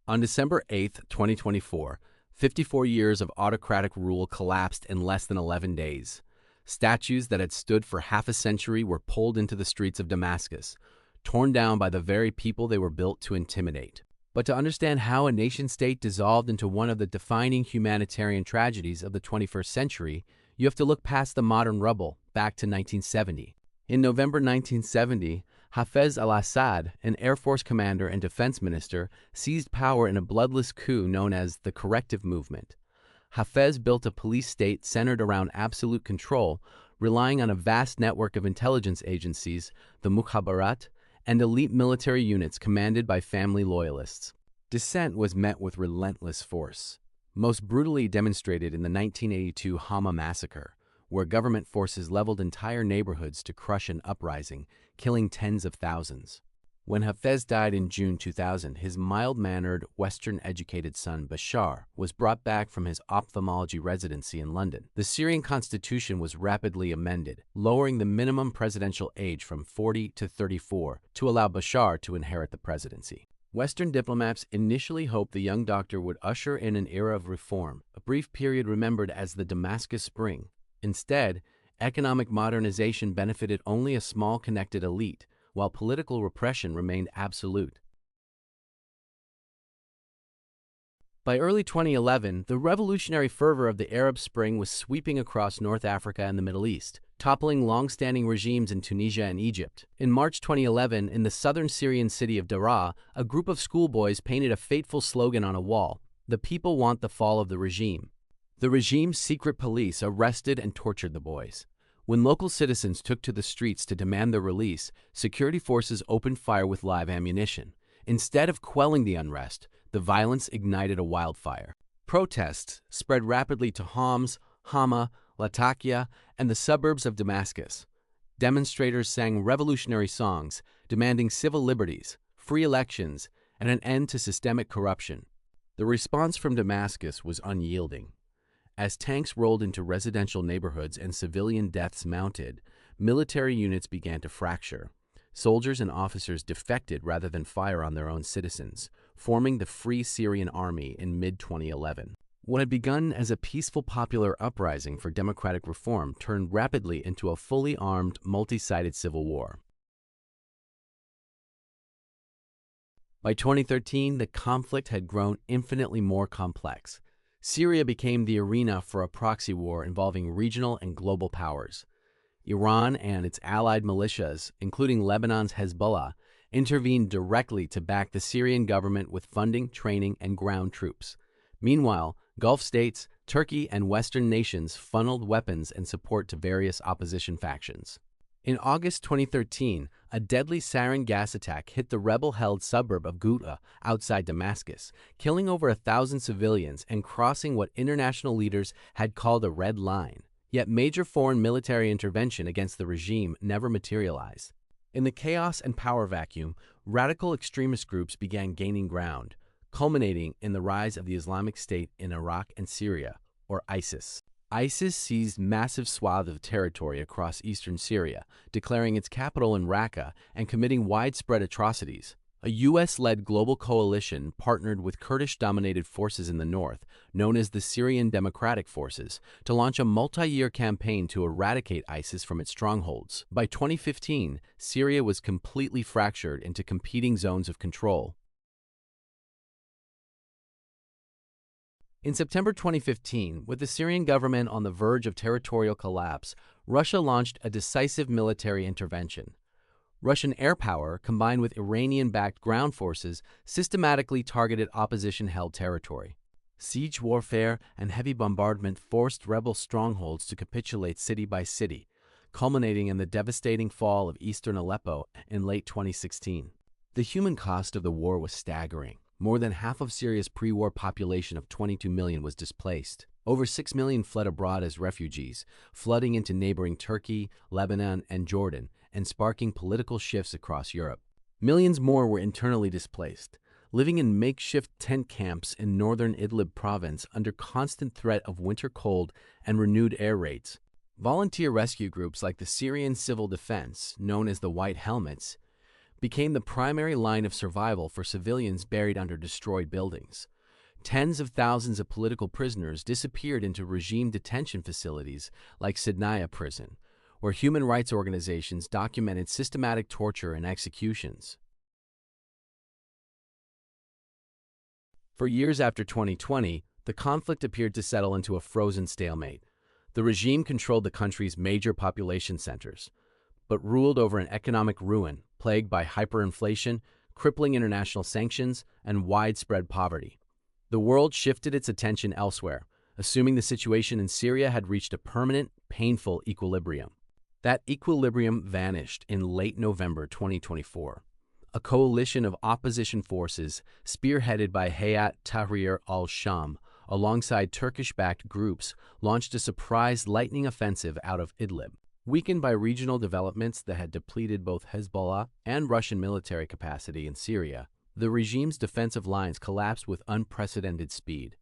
On December 8, 2024, 54 years of autocratic rule collapsed in less than 11 days. Statues that had stood for half a century were pulled into the streets of Damascus, torn down by the very people they were built to intimidate. But to understand how a nation-state dissolved into one of the defining humanitarian tragedies of the 21st century, you have to look past the modern rubble, back to 1970. In November 1970, Hafez al-Assad, an Air Force commander and defense minister, seized power in a bloodless coup known as the Corrective Movement. Hafez built a police state centered around absolute control, relying on a vast network of intelligence agencies, the Mukhabarat, and elite military units commanded by family loyalists. Dissent was met with relentless force, most brutally demonstrated in the 1982 Hama massacre, where government forces leveled entire neighborhoods to crush an uprising, killing tens of thousands. When Hafez died in June 2000, his mild-mannered, Western-educated son, Bashar, was brought back from his ophthalmology residency in London. The Syrian constitution was rapidly amended, lowering the minimum presidential age from 40 to 34 to allow Bashar to inherit the presidency. Western diplomats initially hoped the young doctor would usher in an era of reform, a brief period remembered as the Damascus Spring. Instead, economic modernization benefited only a small connected elite, while political repression remained absolute. By early 2011, the revolutionary fervor of the Arab Spring was sweeping across North Africa and the Middle East, toppling long-standing regimes in Tunisia and Egypt. In March 2011, in the southern Syrian city of Daraa, a group of schoolboys painted a fateful slogan on a wall: "The people want the fall of the regime." The regime's secret police arrested and tortured the boys. When local citizens took to the streets to demand their release, security forces opened fire with live ammunition. Instead of quelling the unrest, the violence ignited a wildfire. Protests spread rapidly to Homs, Hama, Latakia, and the suburbs of Damascus. Demonstrators sang revolutionary songs, demanding civil liberties, free elections, and an end to systemic corruption. The response from Damascus was unyielding. As tanks rolled into residential neighborhoods and civilian deaths mounted, military units began to fracture. Soldiers and officers defected rather than fire on their own citizens, forming the Free Syrian Army in mid-2011. What had begun as a peaceful popular uprising for democratic reform turned rapidly into a fully armed, multi-sided civil war. By 2013, the conflict had grown infinitely more complex. Syria became the arena for a proxy war involving regional and global powers. Iran and its allied militias, including Lebanon's Hezbollah, intervened directly to back the Syrian government with funding, training, and ground troops. Meanwhile, Gulf states, Turkey, and Western nations funneled weapons and support to various opposition factions. In August 2013, a deadly sarin gas attack hit the rebel-held suburb of Ghouta outside Damascus, killing over 1,000 civilians and crossing what international leaders had called a red line. Yet major foreign military intervention against the regime never materialized. In the chaos and power vacuum, radical extremist groups began gaining ground, culminating in the rise of the Islamic State in Iraq and Syria, or ISIS. ISIS seized massive swaths of territory across eastern Syria, declaring its capital in Raqqa and committing widespread atrocities. A U.S.-led global coalition partnered with Kurdish-dominated forces in the north, known as the Syrian Democratic Forces, to launch a multi-year campaign to eradicate ISIS from its strongholds. By 2015, Syria was completely fractured into competing zones of control. In September 2015, with the Syrian government on the verge of territorial collapse, Russia launched a decisive military intervention. Russian air power, combined with Iranian-backed ground forces, systematically targeted opposition-held territory. Siege warfare and heavy bombardment forced rebel strongholds to capitulate city by city, culminating in the devastating fall of eastern Aleppo in late 2016. The human cost of the war was staggering. More than half of Syria's pre-war population of 22 million was displaced. Over 6 million fled abroad as refugees, flooding into neighboring Turkey, Lebanon, and Jordan, and sparking political shifts across Europe. Millions more were internally displaced, living in makeshift tent camps in northern Idlib province under constant threat of winter cold and renewed air raids. Volunteer rescue groups like the Syrian Civil Defense, known as the White Helmets, became the primary line of survival for civilians buried under destroyed buildings. Tens of thousands of political prisoners disappeared into regime detention facilities like Sidnaya prison, where human rights organizations documented systematic torture and executions. For years after 2020, the conflict appeared to settle into a frozen stalemate. The regime controlled the country's major population centers, but ruled over an economic ruin plagued by hyperinflation, crippling international sanctions, and widespread poverty. The world shifted its attention elsewhere, assuming the situation in Syria had reached a permanent, painful equilibrium. That equilibrium vanished in late November 2024. A coalition of opposition forces, spearheaded by Hayat Tahrir al-Sham, alongside Turkish-backed groups, launched a surprise lightning offensive out of Idlib. Weakened by regional developments that had depleted both Hezbollah and Russian military capacity in Syria, the regime's defensive lines collapsed with unprecedented speed.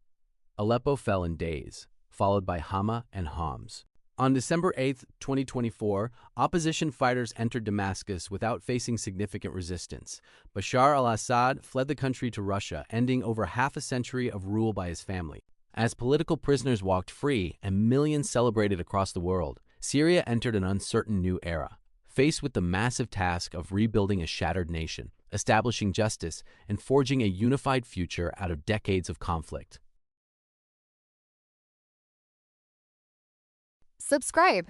Aleppo fell in days, followed by Hama and Homs. On December 8, 2024, opposition fighters entered Damascus without facing significant resistance. Bashar al-Assad fled the country to Russia, ending over half a century of rule by his family. As political prisoners walked free and millions celebrated across the world, Syria entered an uncertain new era, faced with the massive task of rebuilding a shattered nation, establishing justice, and forging a unified future out of decades of conflict. Subscribe.